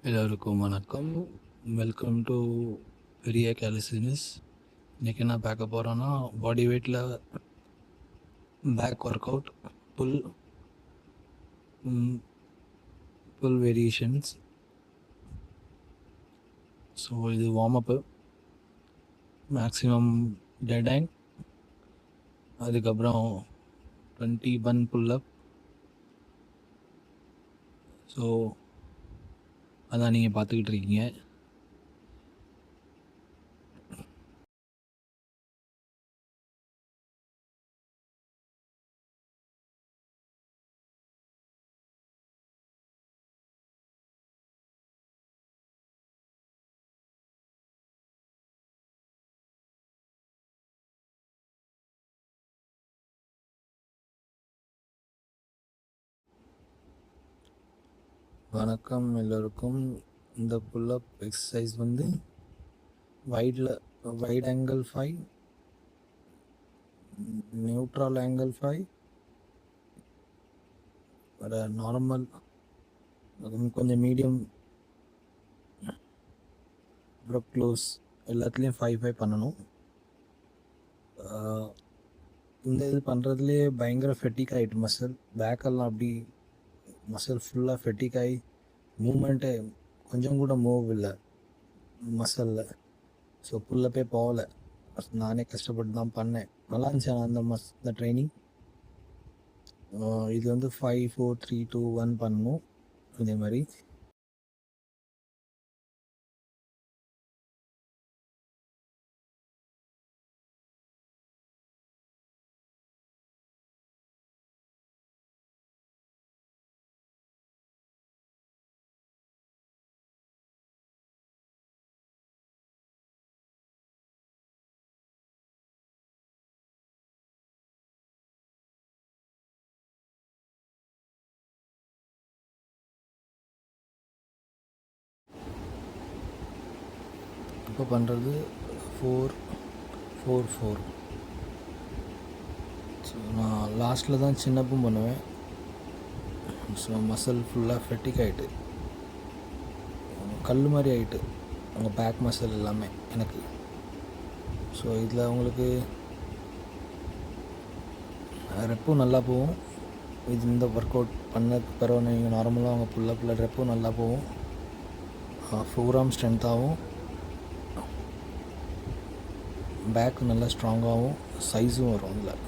எல்லோருக்கும் வணக்கம். Welcome to பெரிய கேலிசினிஸ். இன்றைக்கி என்ன பார்க்க போகிறோன்னா, பாடி வெயிட்டில் பேக் ஒர்க் அவுட், புல் புல் வேரியேஷன்ஸ். ஸோ இது வார்ம் அப்பு, மேக்ஸிமம் டெட் ஹேங், அதுக்கப்புறம் 21 புல்லப். ஸோ அதான் நீங்கள் பார்த்துக்கிட்டு இருக்கீங்க. வணக்கம் எல்லோருக்கும். இந்த புல்லப் எக்ஸசைஸ் வந்து wide angle 5, neutral angle 5, normal கொஞ்சம் மீடியம், அப்புறம் க்ளோஸ், எல்லாத்துலேயும் 5 பண்ணணும். இந்த இது பண்ணுறதுலேயே பயங்கர ஃபெட்டிக் ஆகிட்டு மசில், பேக்கெல்லாம் அப்படி மசில் ஃபுல்லாக ஃபெட்டிக் ஆகி மூமெண்ட்டே கொஞ்சம் கூட மூவ் இல்லை மசிலில். ஸோ புல்லப்பே போகலை. நானே கஷ்டப்பட்டு தான் பண்ணேன். நல்லா இருந்துச்சு இந்த ட்ரைனிங். இது வந்து 5 4 3 2 1 பண்ணணும். இதே மாதிரி இப்போ பண்ணுறது 4 4 4. ஸோ நான் லாஸ்ட்டில் தான் சின்னப்பும் பண்ணுவேன். ஸோ மசில் ஃபுல்லாக ஃபெட்டிக் ஆகிட்டு கல் மாதிரி ஆகிட்டு உங்கள் பேக் மசில் எல்லாமே எனக்கு. ஸோ இதில் உங்களுக்கு ரெப்பும் நல்லா போகும். இந்த ஒர்க் அவுட் பண்ணதுக்கு பிறகு நீங்கள் நார்மலாக அவங்க புல்லப்பில் ரெப்பும் நல்லா போகும், ஃபோர் ஆர்ம் ஸ்ட்ரென்த்தாகவும், பேக் நல்லா ஸ்ட்ராங்காகவும், சைஸும் வரும் அதில்.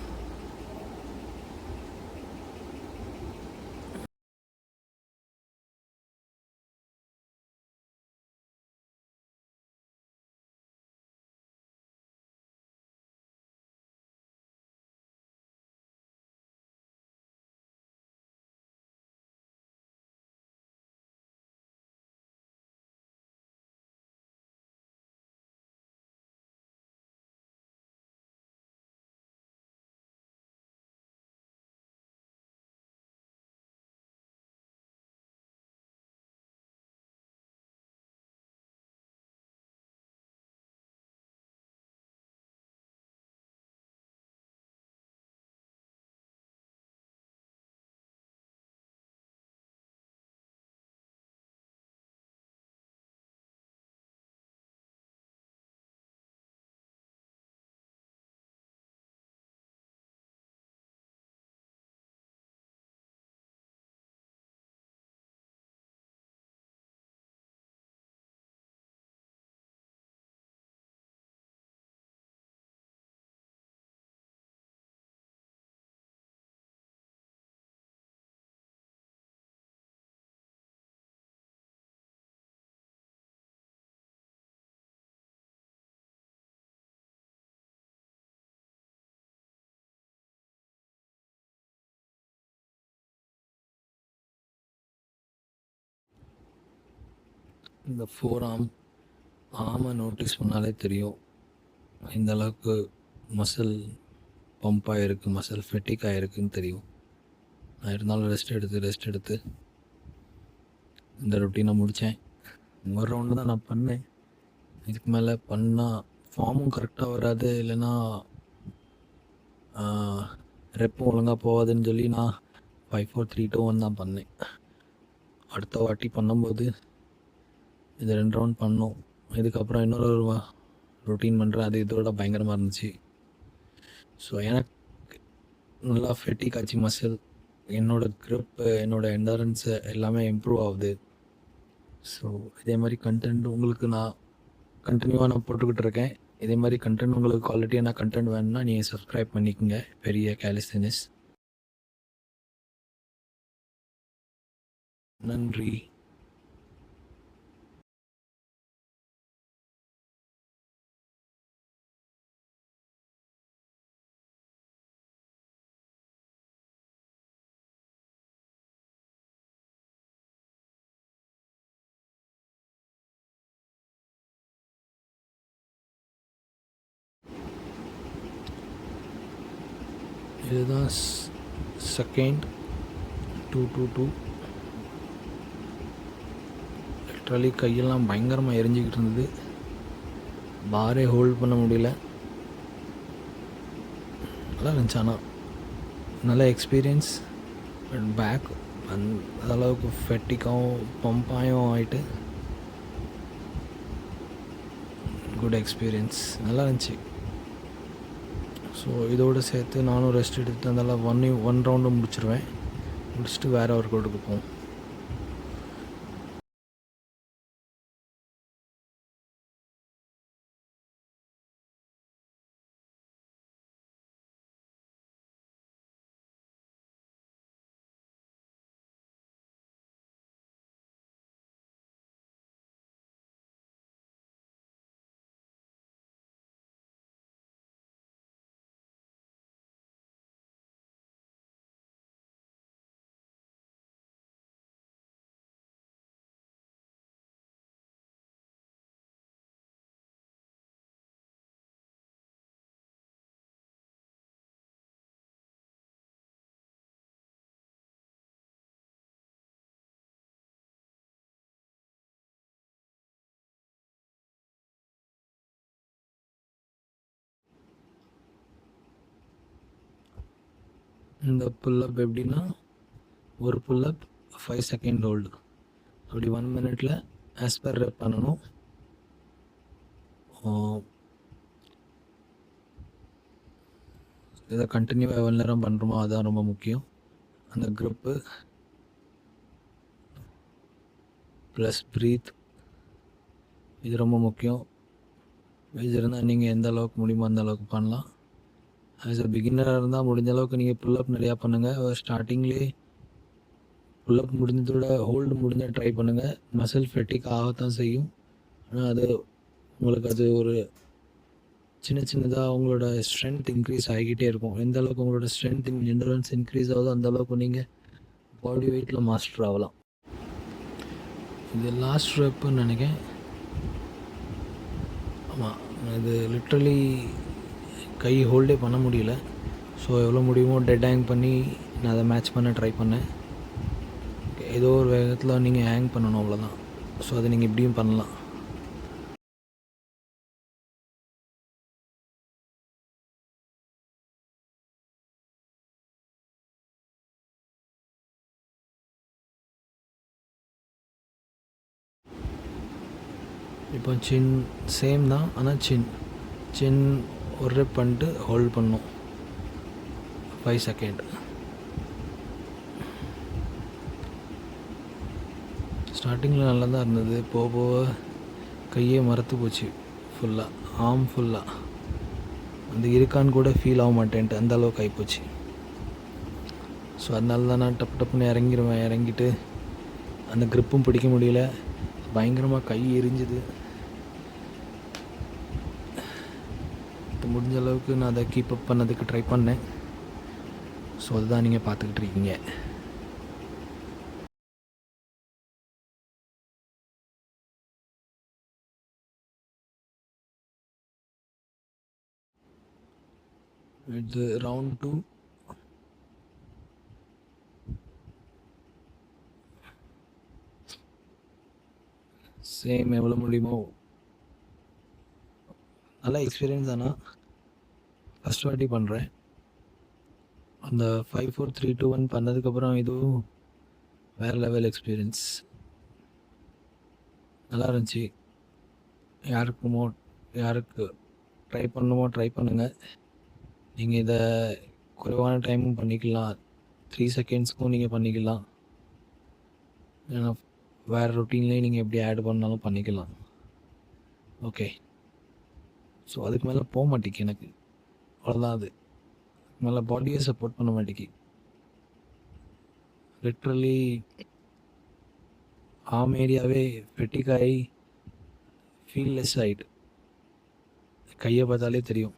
இந்த ஃபோர் ஆர்மை நோட்டீஸ் பண்ணாலே தெரியும் இந்த அளவுக்கு மசில் பம்ப் ஆகிருக்கு, மசில் ஃபெட்டிக் ஆகிருக்குன்னு தெரியும். நான் இருந்தாலும் ரெஸ்ட் எடுத்து இந்த ரொட்டீனை முடித்தேன். ஒரு ரவுண்டு தான் நான் பண்ணேன். இதுக்கு மேலே பண்ணால் ஃபார்மும் கரெக்டாக வராது, இல்லைன்னா ரெப்பும் ஒழுங்காக போகாதுன்னு சொல்லி நான் 5 4 3 2 1 தான் பண்ணேன். அடுத்த வாட்டி பண்ணும்போது இது 2 ரவுண்ட் பண்ணோம். இதுக்கப்புறம் இன்னொரு ரொட்டீன் பண்ணுறேன். அது இதோட பயங்கரமாக இருந்துச்சு. ஸோ எனக்கு நல்லா ஃபெட்டிக் ஆச்சு மசில். என்னோடய க்ரிப்பு, என்னோடய எண்டரன்ஸு எல்லாமே இம்ப்ரூவ் ஆகுது. ஸோ இதே மாதிரி கண்டென்ட் உங்களுக்கு நான் கண்டினியூவாக நான் போட்டுக்கிட்டு இருக்கேன். இதே மாதிரி கண்டென்ட் உங்களுக்கு குவாலிட்டியான கண்டென்ட் வேணும்னா நீங்கள் சப்ஸ்கிரைப் பண்ணிக்கோங்க பெரிய கேலிஸ்தெனிக்ஸ். நன்றி. இதுதான் செகண்ட் 222. லிட்ரலி கையெல்லாம் பயங்கரமாக எரிஞ்சிக்கிட்டு இருந்தது. பாரே ஹோல்ட் பண்ண முடியல. நல்லா இருந்துச்சு. ஆனால் நல்ல எக்ஸ்பீரியன்ஸ். பட் பேக் அந்த அளவுக்கு ஃபெட்டிக்காகவும் பம்பாயும் ஆகிட்டு குட் எக்ஸ்பீரியன்ஸ். நல்லா இருந்துச்சு. ஸோ இதோடு சேர்த்து நானும் ரெஸ்ட் எடுத்துட்டு அதெல்லாம் ஒன் ரவுண்டு முடிச்சிடுவேன். முடிச்சுட்டு வேறு ஒர்க் அவுட்டுக்கு போவோம். இந்த புல்லப் எப்படின்னா, ஒரு புல்லப் 5 செகண்ட் ஹோல்டு, அப்படி 1 மினிட்ல ஆஸ் பர் ரெப் பண்ணணும். இதை கண்டினியூவாக எவ்வளோ நேரம் பண்ணுறோமோ அதுதான் ரொம்ப முக்கியம். அந்த க்ரிப்பு ப்ளஸ் ப்ரீத் இது ரொம்ப முக்கியம். இது இருந்தால் நீங்கள் எந்த அளவுக்கு முடியுமோ அந்த அளவுக்கு பண்ணலாம். ஆஸ் அ பிகினராக இருந்தால் முடிஞ்ச அளவுக்கு நீங்கள் புல்லப் நிறையா பண்ணுங்கள். ஸ்டார்டிங்லேயே புல்லப் முடிஞ்சதோட ஹோல்டு முடிஞ்சால் ட்ரை பண்ணுங்கள். மசில் ஃபெட்டிக் ஆகத்தான் செய்யும். ஆனால் அது உங்களுக்கு அது ஒரு சின்னதாக உங்களோட ஸ்ட்ரென்த் இன்க்ரீஸ் ஆகிக்கிட்டே இருக்கும். எந்த அளவுக்கு உங்களோட ஸ்ட்ரென்த் எண்டரன்ஸ் இன்க்ரீஸ் ஆகுதோ அந்த அளவுக்கு நீங்கள் பாடி வெயிட்டில் மாஸ்டர் ஆகலாம். இது லாஸ்ட் ரெப்புன்னு நினைக்கிறேன். ஆமாம், இது லிட்ரலி கை ஹோல்டே பண்ண முடியல. ஸோ எவ்வளோ முடியுமோ டெட் ஹேங் பண்ணி நான் அதை மேட்ச் பண்ண ட்ரை பண்ணேன். ஏதோ ஒரு வேகத்தில் நீங்கள் ஹேங் பண்ணணும், அவ்வளோதான். ஸோ அதை நீங்கள் இப்படியும் பண்ணலாம். இப்போ சின் சேம் தான், ஆனால் சின் ஒரு ரெப் பண்ணிட்டு ஹோல்ட் பண்ணணும் 5 செகண்ட். ஸ்டார்டிங்கில் நல்லா தான் இருந்தது. போக கையே மரத்து போச்சு ஃபுல்லாக, ஆம் ஃபுல்லாக. அந்த இருக்கான்னு கூட ஃபீல் ஆக மாட்டேன்ட்டு அந்த அளவுக்கு ஆகிப்போச்சு. ஸோ அதனால தான் நான் டப்புன்னு இறங்கிடுவேன். இறங்கிட்டு அந்த க்ரிப்பும் பிடிக்க முடியல. பயங்கரமாக கை எரிஞ்சுது. முடிஞ்ச அளவுக்கு நான் அதை கீப் அப் பண்ணதுக்கு ட்ரை பண்ணேன். ஸோ அதுதான் நீங்கள் பார்த்துக்கிட்டு இருக்கீங்க. இது ரவுண்ட் 2. சேம் எவ்வளோ முடியுமோ. நல்லா எக்ஸ்பீரியன்ஸ். ஆனால் ஃபஸ்ட் வாட்டி பண்ணுறேன். அந்த 5 4 3 2 1 பண்ணதுக்கப்புறம் இதுவும் வேறு லெவல் எக்ஸ்பீரியன்ஸ். நல்லா இருந்துச்சு. யாருக்கு ட்ரை பண்ணணுமோ ட்ரை பண்ணுங்கள். நீங்கள் இதை குறைவான டைமும் பண்ணிக்கலாம், 3 செகண்ட்ஸ்க்கும் நீங்கள் பண்ணிக்கலாம். ஏன்னா வேறு ரொட்டீன்லேயே நீங்கள் எப்படி ஆட் பண்ணாலும் பண்ணிக்கலாம். ஓகே, ஸோ அதுக்கு மேலே போக மாட்டேங்கி எனக்கு, அவ்வளோதான். அது மேலே பாடியை சப்போர்ட் பண்ண மாட்டேங்கி. லிட்ரலி ஆம் ஏரியாவே வெட்டிக்காய் ஃபீல்லெஸ் ஆகிட்டு, கையை பார்த்தாலே தெரியும்.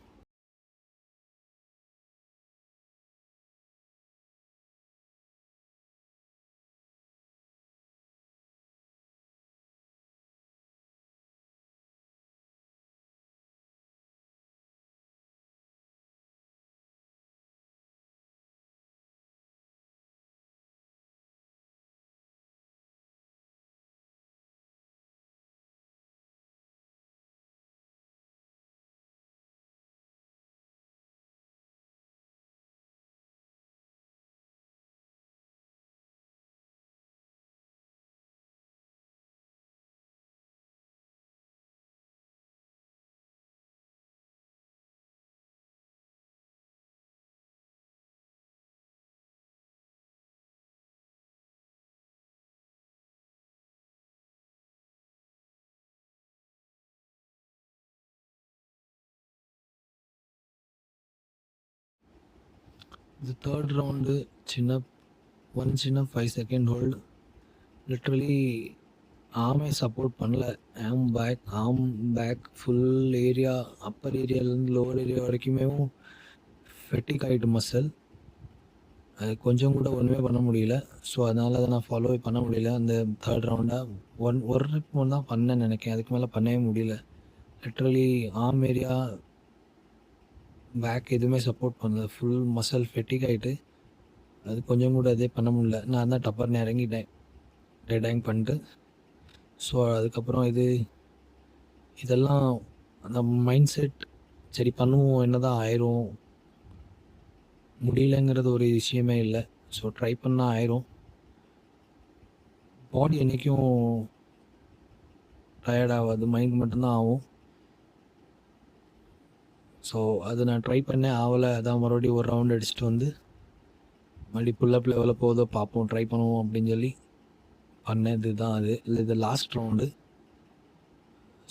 இது தேர்ட் ரவுண்டு, சின்ன 5 செகண்ட் ஹோல்டு. லிட்ரலி ஆமே சப்போர்ட் பண்ணல. Arm back full area, upper ஏரியாலேருந்து லோவர் ஏரியா வரைக்குமே ஃபெட்டிக் ஆகிட்டு மசில். அது கொஞ்சம் கூட ஒன்றுமே பண்ண முடியல. ஸோ அதனால் அதை நான் ஃபாலோவே பண்ண முடியல. அந்த தேர்ட் ரவுண்டாக ஒரு ரெப் தான் பண்ணேன்னு நினைக்கிறேன், அதுக்கு மேலே பண்ணவே முடியல. லிட்ரலி ஆம் ஏரியா பேக் எதுவுமே சப்போர்ட் பண்ணல, ஃபுல் மசில் ஃபெட்டிக் ஆகிட்டு அது கொஞ்சம் கூட இதே பண்ண முடியல. நான் தான் டப்பர்னு இறங்கிட்டேன் டெட் ஹேங் பண்ணிட்டு. ஸோ அதுக்கப்புறம் இதெல்லாம் அந்த மைண்ட் செட், சரி பண்ணுவோம், என்ன தான் ஆயிரும், முடியலங்கிறது ஒரு விஷயமே இல்லை. ஸோ ட்ரை பண்ணால் ஆயிரும். பாடி என்றைக்கும் டயர்ட் ஆகாது, மைண்ட் மட்டும்தான் ஆகும். ஸோ அது நான் ட்ரை பண்ணேன், ஆகலை. அதான் மறுபடியும் ஒரு ரவுண்ட் அடிச்சுட்டு வந்து மறுபடியும் புல்லப் லெவலில் போதோ பார்ப்போம், ட்ரை பண்ணுவோம் அப்படின்னு சொல்லி பண்ணேன். இதுதான் அது, இல்லை இது லாஸ்ட் ரவுண்டு.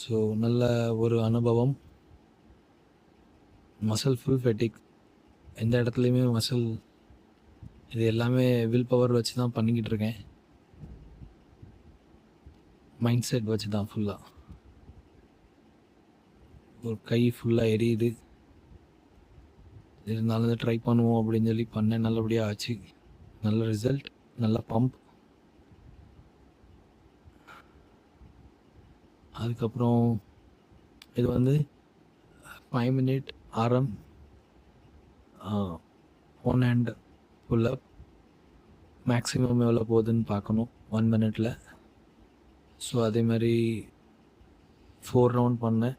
ஸோ நல்ல ஒரு அனுபவம். மசில் ஃபுல் ஃபெட்டிக், எந்த இடத்துலையுமே மசில், இது எல்லாமே வில் பவர் வச்சு தான் பண்ணிக்கிட்டு இருக்கேன், மைண்ட் செட் வச்சு தான் ஃபுல்லாக. ஒரு கை ஃபுல்லாக எரியுது, இருந்தாலும் ட்ரை பண்ணுவோம் அப்படின்னு சொல்லி பண்ணேன். நல்லபடியாக ஆச்சு, நல்ல ரிசல்ட், நல்ல பம்ப். அதுக்கப்புறம் இது 5 மினிட் ஆரம், 1 ஹேண்ட் புல்லப். மேக்ஸிமம் எவ்வளோ போகுதுன்னு பார்க்கணும் 1 மினிட்டில். ஸோ அதே மாதிரி 4 ரவுண்ட் பண்ணேன்.